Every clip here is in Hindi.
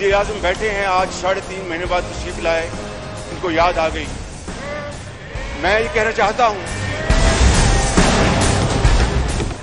वज़ीर आज़म बैठे हैं, आज 3.5 महीने बाद तशरीफ लाए, इनको याद आ गई। मैं ये कहना चाहता हूं,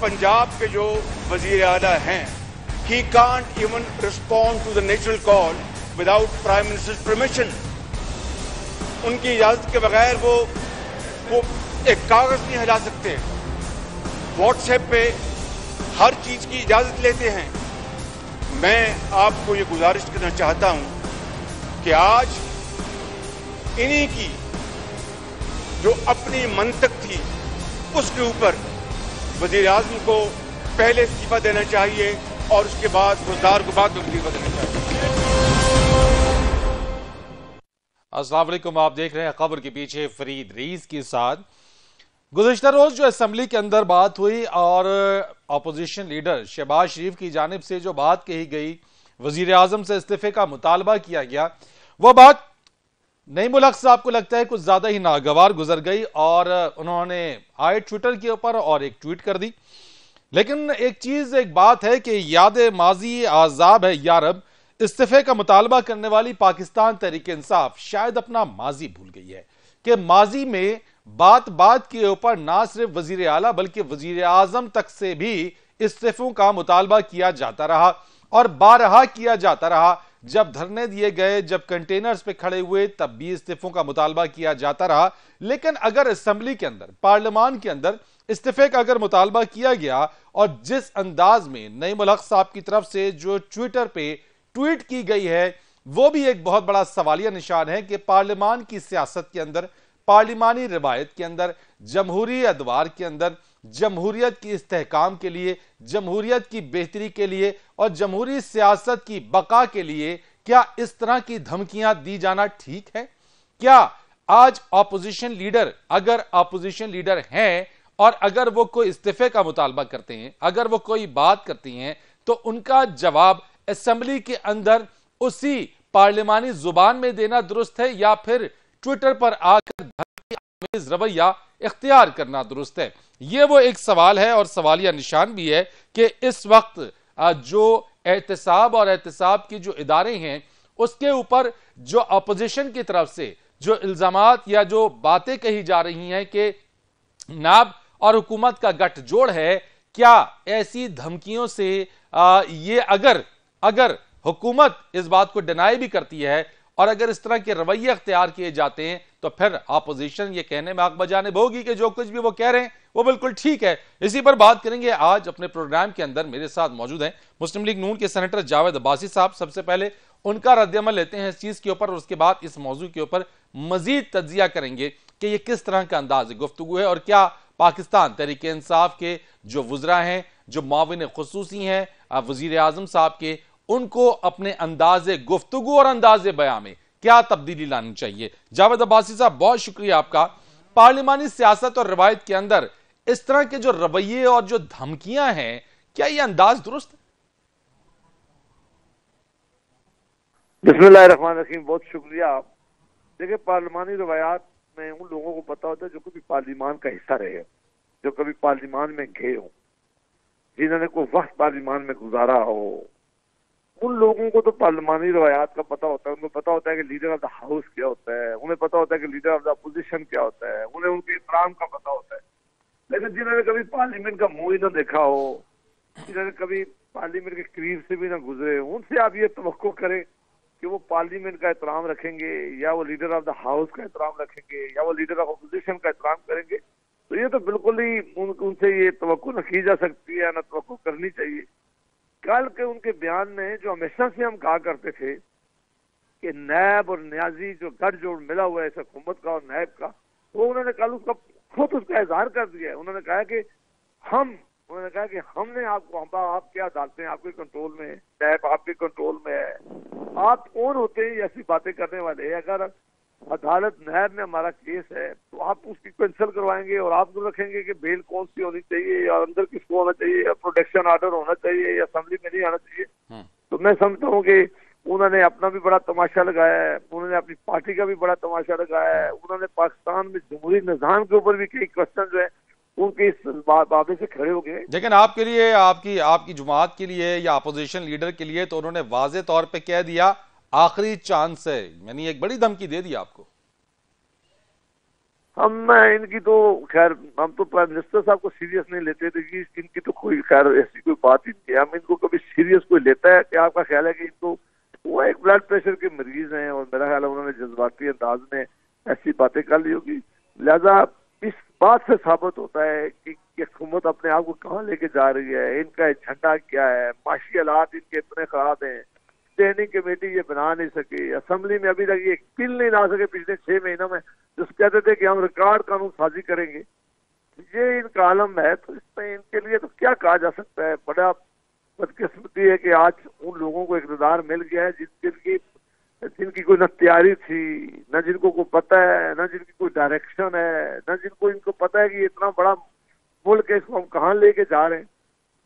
पंजाब के जो वज़ीर आला हैं, he can't even respond to the natural call without Prime Minister's permission। उनकी इजाजत के बगैर वो एक कागज नहीं हिला सकते। व्हाट्सएप पे हर चीज की इजाजत लेते हैं। मैं आपको ये गुजारिश करना चाहता हूं कि आज इन्हीं की जो अपनी मंतक थी उसके ऊपर वज़ीर आज़म को पहले इस्तीफा देना चाहिए और उसके बाद गुज़दार को बाद में इस्तीफा देना चाहिए। अस्सलाम वालेकुम, आप देख रहे हैं खबर के पीछे फरीद रईस के साथ। गुज़िश्ता रोज जो असेंबली के अंदर बात हुई और अपोजिशन लीडर शहबाज शरीफ की जानिब से जो बात कही गई, वज़ीर आज़म से इस्तीफे का मुतालबा किया गया, वो बात नईमुल हक साहब को लगता है कुछ ज्यादा ही नागवार गुजर गई और उन्होंने आए ट्विटर के ऊपर और एक ट्वीट कर दी। लेकिन एक बात है कि याद माजी आजाब है यारब, इस्तीफे का मुतालबा करने वाली पाकिस्तान तहरीक इंसाफ शायद अपना माजी भूल गई है कि माजी में बात बात के ऊपर ना सिर्फ वजीर आला बल्कि वजीर आजम तक से भी इस्तीफों का मुतालबा किया जाता रहा और बारहा किया जाता रहा। जब धरने दिए गए, जब कंटेनर्स पे खड़े हुए, तब भी इस्तीफों का मुतालबा किया जाता रहा। लेकिन अगर असेंबली के अंदर, पार्लियामान के अंदर इस्तीफे का अगर मुतालबा किया गया और जिस अंदाज में नईमुल हक साहब की तरफ से जो ट्विटर पे ट्वीट की गई है, वो भी एक बहुत बड़ा सवालिया निशान है कि पार्लियामान की सियासत के अंदर, पार्लिमानी रिवायत के अंदर, जमहूरी अदवार के अंदर, जमहूरियत की इस्तेहकाम के लिए, जमहूरियत की बेहतरी के लिए और जमहूरी सियासत की बका के लिए क्या इस तरह की धमकियां दी जाना ठीक है? क्या आज ऑपोजिशन लीडर, अगर ऑपोजिशन लीडर हैं और अगर वो कोई इस्तीफे का मुतालबा करते हैं, अगर वो कोई बात करती हैं, तो उनका जवाब असेंबली के अंदर उसी पार्लिमानी जुबान में देना दुरुस्त है या फिर ट्विटर पर आकर धमकी आमेज रवैया इख्तियार करना दुरुस्त है? ये वो एक सवाल है और सवालिया निशान भी है कि इस वक्त जो एहतसाब और एहतसाब की जो इदारे हैं उसके ऊपर जो अपोजिशन की तरफ से जो इल्जामात या जो बातें कही जा रही हैं कि नाब और हुकूमत का गठजोड़ है, क्या ऐसी धमकियों से ये अगर हुकूमत इस बात को डिनाई भी करती है और अगर इस तरह के रवैये अख्तियार किए जाते हैं तो फिर अपोजिशन ये कहने में आग बजानिब होगी कि जो कुछ भी वो कह रहे हैं वो बिल्कुल ठीक है। इसी पर बात करेंगे आज अपने प्रोग्राम के अंदर। मेरे साथ मौजूद हैं मुस्लिम लीग नून के सेनेटर जावेद अब्बासी साहब। सबसे पहले उनका रद्दअमल लेते हैं इस चीज के ऊपर और उसके बाद इस मौजू के ऊपर मजीद तज्जिया करेंगे कि ये किस तरह का अंदाज गुफ्तगू है और क्या पाकिस्तान तहरीक इंसाफ के जो वुज़रा हैं, जो मुआविन खुसूसी हैं वजीर आजम साहब के, उनको अपने अंदाजे गुफ्तगू और अंदाजे बयां में क्या तब्दीली लानी चाहिए। जावेद अब्बासी साहब, बहुत शुक्रिया आपका। पार्लिमानी सियासत और रवायत के अंदर इस तरह के जो रवैये और जो धमकियां हैं, क्या ये अंदाज दुरुस्त है? बिस्मिल्लाहिर्रहमानिर्रहीम, बहुत शुक्रिया। आप देखिए, पार्लिमानी रवायात में उन लोगों को पता होता है जो कभी पार्लिमान का हिस्सा रहे, जो कभी पार्लिमान में गए हो, जिन्होंने कोई वक्त पार्लिमान में गुजारा हो, उन लोगों को तो पार्लिमानी रवायात का पता होता है। उनको पता होता है कि लीडर ऑफ द हाउस क्या होता है, उन्हें पता होता है कि लीडर ऑफ द अपोजिशन क्या होता है, उन्हें उनके इकराम का पता होता है। लेकिन जिन्होंने कभी पार्लियामेंट का मुंह ही ना देखा हो, जिन्होंने कभी पार्लियामेंट के करीब से भी ना गुजरे, उनसे आप ये तवक्को करें कि वो पार्लियामेंट का एहतराम रखेंगे या वो लीडर ऑफ द हाउस का एहतराम रखेंगे या वो लीडर ऑफ अपोजिशन का एहतराम करेंगे, तो ये तो बिल्कुल ही उनसे ये तवक्को न की जा सकती है, ना तवक्को करनी चाहिए। कल के उनके बयान में जो हमेशा से हम कहा करते थे कि नैब और न्याजी जो गठजोड़ मिला हुआ है इस हुकूमत का और नैब का, वो उन्होंने कल उसका खुद उसका इजहार कर दिया है। उन्होंने कहा कि हमने आपको, आपके अदालतें आपके कंट्रोल में है, नैब आपके कंट्रोल में है, आप कौन होते हैं ऐसी बातें करने वाले? अगर अदालत नैब में हमारा केस है तो आप उसकी कैंसिल करवाएंगे और आप तो रखेंगे कि बेल कौन सी होनी चाहिए या अंदर किसको होना चाहिए या प्रोटेक्शन ऑर्डर होना चाहिए या असेंबली में नहीं आना चाहिए। तो मैं समझता हूँ कि उन्होंने अपना भी बड़ा तमाशा लगाया है, उन्होंने अपनी पार्टी का भी बड़ा तमाशा लगाया है, उन्होंने पाकिस्तान में जमहूरी निज़ाम के ऊपर भी कई क्वेश्चन जो है उनके इस बाबे से खड़े हो गए। लेकिन आपके लिए, आपकी जुमात के लिए या अपोजिशन लीडर के लिए तो उन्होंने वाजे तौर पे कह दिया आखिरी चांस है, यानी एक बड़ी धमकी दे दी आपको। हम इनकी तो खैर, हम तो प्राइम मिनिस्टर साहब को सीरियस नहीं लेते थे कि इनकी तो कोई खैर ऐसी कोई बात ही नहीं है। हम इनको कभी सीरियस कोई लेता है कि आपका ख्याल है कि इनको, वो एक ब्लड प्रेशर के मरीज हैं और मेरा ख्याल है उन्होंने जज्बाती अंदाज में ऐसी बातें कर ली होगी। लिहाजा इस बात से साबित होता है कि हुकूमत अपने आप को कहाँ लेके जा रही है, इनका झंडा क्या है, माशी हालात इनके इतने खराब हैं, स्टैंडिंग कमेटी ये बना नहीं सके, असेंबली में अभी तक ये बिल नहीं ला सके पिछले 6 महीनों में, जिस कहते थे कि हम रिकॉर्ड कानून साजी करेंगे। ये इनका आलम है, तो इसमें इनके लिए तो क्या कहा जा सकता है। बड़ा बदकिस्मती है कि आज उन लोगों को इक़्तिदार मिल गया है जिनकी कोई न तैयारी थी, न जिनको को पता है, न जिनकी कोई डायरेक्शन है, न जिनको इनको पता है कि इतना बड़ा मुल्क है, इसको हम कहाँ लेके जा रहे हैं।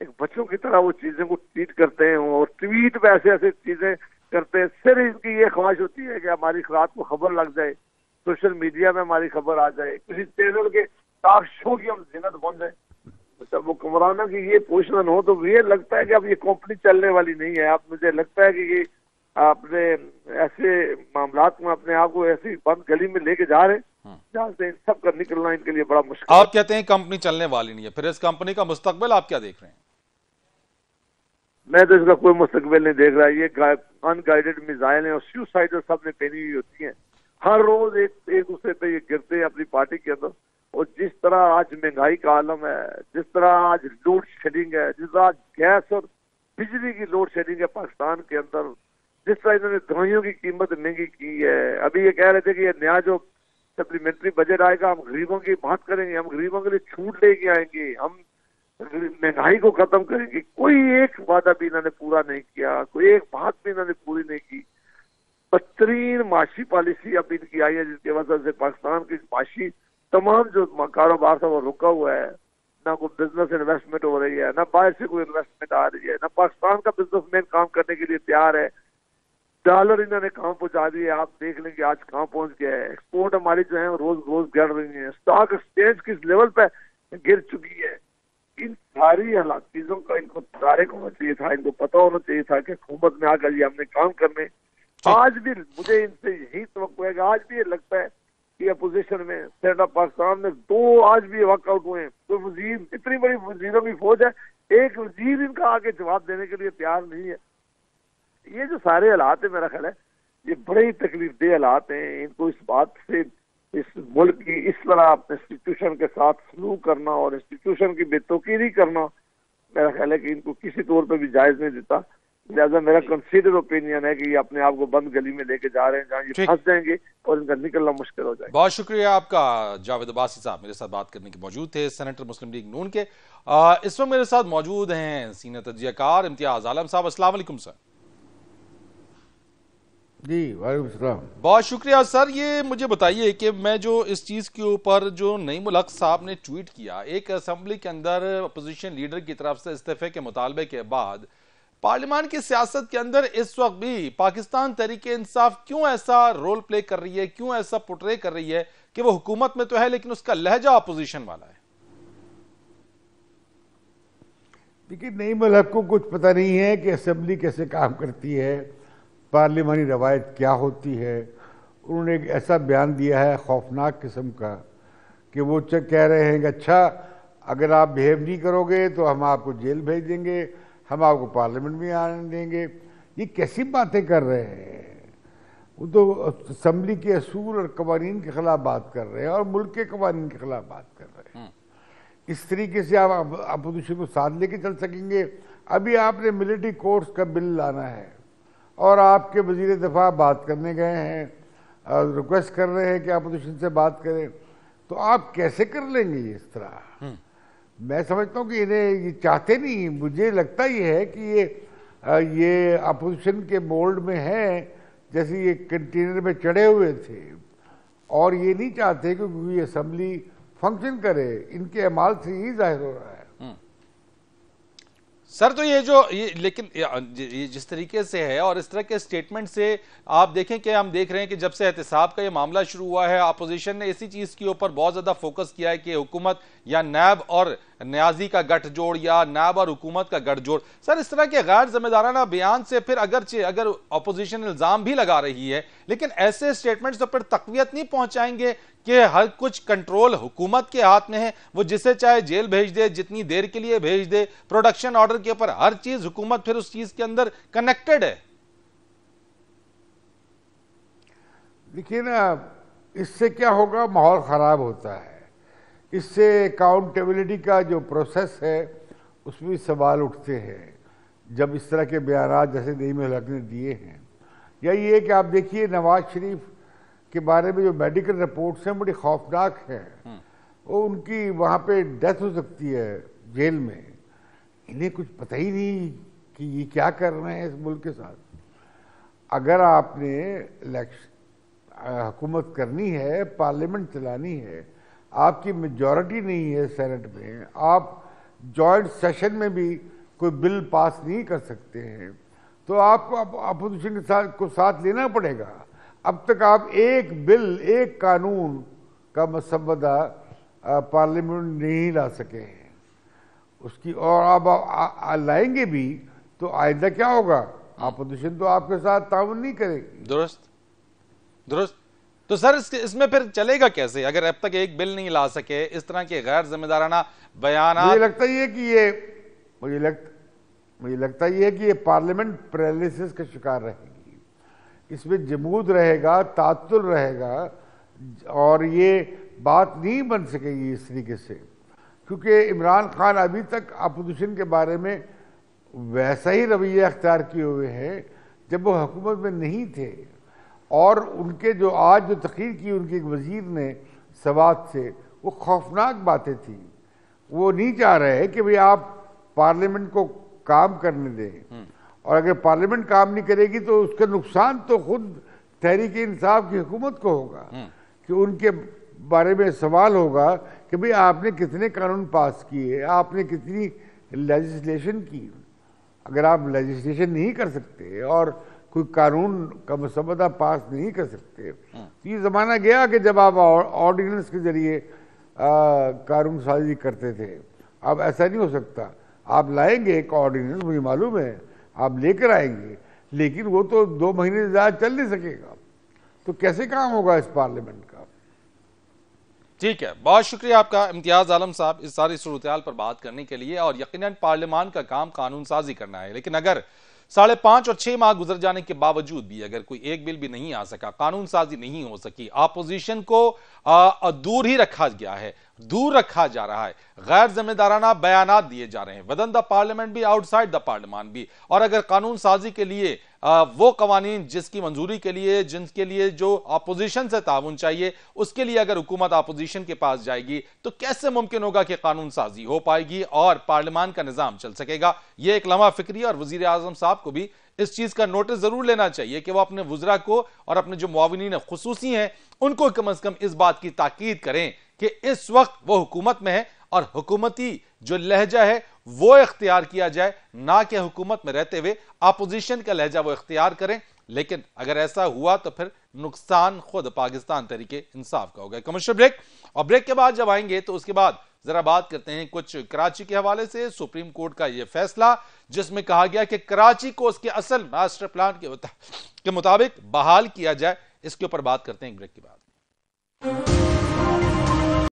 एक बच्चों की तरह वो चीजें को ट्वीट करते हैं और ट्वीट पे ऐसे ऐसे चीजें करते हैं। सिर्फ इनकी ये ख्वाहिश होती है कि हमारी रात को खबर लग जाए, सोशल मीडिया में हमारी खबर आ जाए, किसी चैनल के टॉक शो की हम जिन्नत बन जाए। जब वो कुमराना की ये पोजिशन हो तो ये लगता है कि अब ये कंपनी चलने वाली नहीं है। अब मुझे लगता है कि ये अपने ऐसे मामलात में अपने आप को ऐसी बंद गली में लेके जा रहे हैं जहाँ से इन सब का निकलना इनके लिए बड़ा मुश्किल। आप कहते हैं कंपनी चलने वाली नहीं है, फिर इस कंपनी का मुस्तकबिल आप क्या देख रहे हैं? मैं तो इसका कोई मुस्तकबिल नहीं देख रहा। ये अनगाइडेड मिसाइल हैं और सुसाइडर सब ने पहनी हुई होती हैं, हर रोज एक दूसरे पे ये गिरते हैं अपनी पार्टी के अंदर। और जिस तरह आज महंगाई का आलम है, जिस तरह आज लोड शेडिंग है, जिस तरह गैस और बिजली की लोड शेडिंग है पाकिस्तान के अंदर, जिस तरह इन्होंने दवाइयों की कीमत महंगी की है। अभी ये कह रहे थे कि ये नया जो सप्लीमेंट्री बजट आएगा हम गरीबों की बात करेंगे, हम गरीबों के लिए छूट लेके आएंगे, हम महंगाई को खत्म करेंगे। कोई एक वादा भी इन्होंने पूरा नहीं किया, कोई एक बात भी इन्होंने पूरी नहीं की। बदतरीन माशी पॉलिसी अब इनकी आई है जिसकी वजह से पाकिस्तान की माशी तमाम जो कारोबार था वो रुका हुआ है। ना कोई बिजनेस इन्वेस्टमेंट हो रही है, ना बाहर से कोई इन्वेस्टमेंट आ रही है, ना पाकिस्तान का बिजनेसमैन काम करने के लिए तैयार है। डॉलर इन्होंने कहाँ पहुंचा दिए आप देख लेंगे आज कहाँ पहुंच गया है। एक्सपोर्ट हमारी जो है रोज रोज गिर रही है, स्टॉक एक्सचेंज किस लेवल पे गिर चुकी है। इन सारी हालात चीजों का इनको तारीख होना चाहिए था, इनको पता होना चाहिए था कि हुकूमत में आकर ये हमने काम करने। आज भी मुझे इनसे यही तवक्को है कि आज भी ये लगता है कि अपोजिशन में सेनेट ऑफ पाकिस्तान में 2 आज भी वर्कआउट हुए हैं। तो वजीर, इतनी बड़ी वजीरों की फौज है, एक वजीर इनका आगे जवाब देने के लिए तैयार नहीं है। ये जो सारे हालात है मेरा ख्याल है ये बड़े ही तकलीफदेह हालात हैं। इनको इस बात से, इस मुल्क की इस तरह इंस्टीट्यूशन के साथ सलूक करना और इंस्टीट्यूशन की बेतौकीरी करना मेरा ख्याल है कि इनको किसी तौर पर भी जायज नहीं देता। लिहाजा मेरा कंसीडर ओपिनियन है कि ये अपने आप को बंद गली में लेके जा रहे हैं जहाँ ये फंस जाएंगे और इनका निकलना मुश्किल हो जाएगा। बहुत शुक्रिया आपका जावेद अब्बासी साहब, मेरे साथ बात करने के मौजूद थे, सेनेटर मुस्लिम लीग नून के। इस वक्त मेरे साथ मौजूद हैं सीनियर तज्जियाकार इम्तियाज आलम साहब। अस्सलाम वालेकुम सर। जी वालेकुम सलाम। बहुत शुक्रिया सर। ये मुझे बताइए कि मैं जो इस चीज़ के ऊपर जो नईमुल हक साहब ने ट्वीट किया, एक असेंबली के अंदर अपोजिशन लीडर की तरफ से इस्तीफे के मुतालबे के बाद पार्लियामान की सियासत के अंदर इस वक्त भी पाकिस्तान तहरीक इंसाफ क्यों ऐसा रोल प्ले कर रही है, क्यों ऐसा पोर्ट्रे कर रही है कि वो हुकूमत में तो है लेकिन उसका लहजा अपोजिशन वाला है? देखिए, नईमुल हक को कुछ पता नहीं है कि असेंबली कैसे काम करती है, पार्लियामानी रवायत क्या होती है। उन्होंने एक ऐसा बयान दिया है खौफनाक किस्म का कि वो कह रहे हैं कि अच्छा अगर आप बिहेव नहीं करोगे तो हम आपको जेल भेज देंगे, हम आपको पार्लियामेंट में आने देंगे। ये कैसी बातें कर रहे हैं? वो तो असेंबली के असूल और कवानीन के खिलाफ बात कर रहे हैं और मुल्क के कवानीन के खिलाफ बात कर रहे हैं। इस तरीके से आप अपोजिशन को साथ लेके चल सकेंगे? अभी आपने मिलिट्री कोर्स का बिल लाना है और आपके वजीर दफा बात करने गए हैं, रिक्वेस्ट कर रहे हैं कि अपोजिशन से बात करें, तो आप कैसे कर लेंगे इस तरह? मैं समझता हूँ कि इन्हें ये चाहते नहीं। मुझे लगता ये है कि ये अपोजिशन के मोल्ड में है, जैसे ये कंटेनर में चढ़े हुए थे और ये नहीं चाहते कि असेंबली फंक्शन करे। इनके अमाल से ही जाहिर हो रहा है। सर तो ये लेकिन ये जिस तरीके से है और इस तरह के स्टेटमेंट से आप देखें कि हम देख रहे हैं कि जब से एहतिसाब का ये मामला शुरू हुआ है अपोजिशन ने इसी चीज के ऊपर बहुत ज्यादा फोकस किया है कि हुकूमत या नैब और न्याजी का गठजोड़ या नैब और हुकूमत का गठजोड़। सर इस तरह के गैर जिम्मेदाराना बयान से फिर अगर अपोजिशन इल्जाम भी लगा रही है लेकिन ऐसे स्टेटमेंट्स तो फिर तकवीत नहीं पहुंचाएंगे कि हर कुछ कंट्रोल हुकूमत के हाथ में है, वो जिसे चाहे जेल भेज दे, जितनी देर के लिए भेज दे, प्रोडक्शन ऑर्डर के ऊपर हर चीज हुकूमत फिर उस चीज के अंदर कनेक्टेड है। देखिए ना, इससे क्या होगा, माहौल खराब होता है। इससे अकाउंटेबिलिटी का जो प्रोसेस है उसमें सवाल उठते हैं जब इस तरह के बयान जैसे नईम उल हक ने दिए हैं। या ये कि आप देखिए नवाज शरीफ के बारे में जो मेडिकल रिपोर्ट्स हैं बड़ी खौफनाक हैं। वो उनकी वहाँ पे डेथ हो सकती है जेल में, इन्हें कुछ पता ही नहीं कि ये क्या कर रहे हैं इस मुल्क के साथ। अगर आपने हुकूमत करनी है, पार्लियामेंट चलानी है, आपकी मेजॉरिटी नहीं है सेनेट में, आप जॉइंट सेशन में भी कोई बिल पास नहीं कर सकते हैं, तो आपको अपोजिशन को साथ लेना पड़ेगा। अब तक आप एक बिल, एक कानून का मसवदा पार्लियामेंट नहीं ला सके हैं उसकी, और अब लाएंगे भी तो आइंदा क्या होगा, अपोजिशन तो आपके साथ ताउन नहीं करेगी। दुरुस्त दुरुस्त। तो सर इसमें फिर चलेगा कैसे अगर अब तक एक बिल नहीं ला सके, इस तरह के गैर जिम्मेदाराना बयान? मुझे लगता ही है कि ये पार्लियामेंट पैरालिसिस का शिकार रहेगी। इसमें जमूद रहेगा, तातुल रहेगा और ये बात नहीं बन सकेगी इस तरीके से, क्योंकि इमरान खान अभी तक अपोजिशन के बारे में वैसा ही रवैया अख्तियार किए हुए हैं जब वो हुकूमत में नहीं थे। और उनके जो आज जो तकरीर की उनके एक वजीर ने सवात से, वो खौफनाक बातें थी। वो नहीं चाह रहे कि भाई आप पार्लियामेंट को काम करने दें, और अगर पार्लियामेंट काम नहीं करेगी तो उसका नुकसान तो खुद तहरीक इंसाफ की हुकूमत को होगा कि उनके बारे में सवाल होगा कि भाई आपने कितने कानून पास किए, आपने कितनी लेजिस्लेशन की। अगर आप लेजिस्लेशन नहीं कर सकते और कोई कानून का मसवदा पास नहीं कर सकते, तो ये ज़माना गया कि जब आप ऑर्डिनेंस के ज़रिए कानून साजी करते थे। अब ऐसा नहीं हो सकता। आप लाएंगे एक ऑर्डिनेंस, मुझे मालूम है आप लेकर आएंगे, लेकिन वो तो 2 महीने से ज़्यादा चल नहीं सकेगा, तो कैसे काम होगा इस पार्लियामेंट का। ठीक है, बहुत शुक्रिया आपका इम्तियाज आलम साहब इस सारी सूरत-ए-हाल पर बात करने के लिए। और यकीनन पार्लियामान का काम कानून साजी करना है, लेकिन अगर 5.5 और 6 माह गुजर जाने के बावजूद भी अगर कोई एक बिल भी नहीं आ सका, कानून साजी नहीं हो सकी, अपोजिशन को दूर ही रखा गया है, दूर रखा जा रहा है, गैर जिम्मेदाराना बयानात दिए जा रहे हैं विदिन द पार्लियामेंट भी, आउटसाइड द पार्लियामेंट भी। और अगर कानून साजी के लिए वो कवानीन जिसकी मंजूरी के लिए, जिनके लिए जो अपोजिशन से ताउन चाहिए, उसके लिए अगर हुकूमत अपोजिशन के पास जाएगी तो कैसे मुमकिन होगा कि कानून साजी हो पाएगी और पार्लियामान का निजाम चल सकेगा। यह एक लम्हा फिक्री और वजीर आजम साहब को भी इस चीज का नोटिस जरूर लेना चाहिए कि वो अपने वुज़रा को और अपने जो मुआविनीन खुसूसी हैं उनको कम से कम इस बात की ताकीद करें कि इस वक्त वो हुकूमत में है और हुकूमती जो लहजा है वो इख्तियार किया जाए, ना कि हुकूमत में रहते हुए अपोजिशन का लहजा वो इख्तियार करें। लेकिन अगर ऐसा हुआ तो फिर नुकसान खुद पाकिस्तान तहरीके इंसाफ का होगा। कमर्शियल ब्रेक, और ब्रेक के बाद जब आएंगे तो उसके बाद जरा बात करते हैं कुछ कराची के हवाले से सुप्रीम कोर्ट का यह फैसला जिसमें कहा गया कि कराची को उसके असल मास्टर प्लान के मुताबिक बहाल किया जाए। इसके ऊपर बात करते हैं ब्रेक के बाद।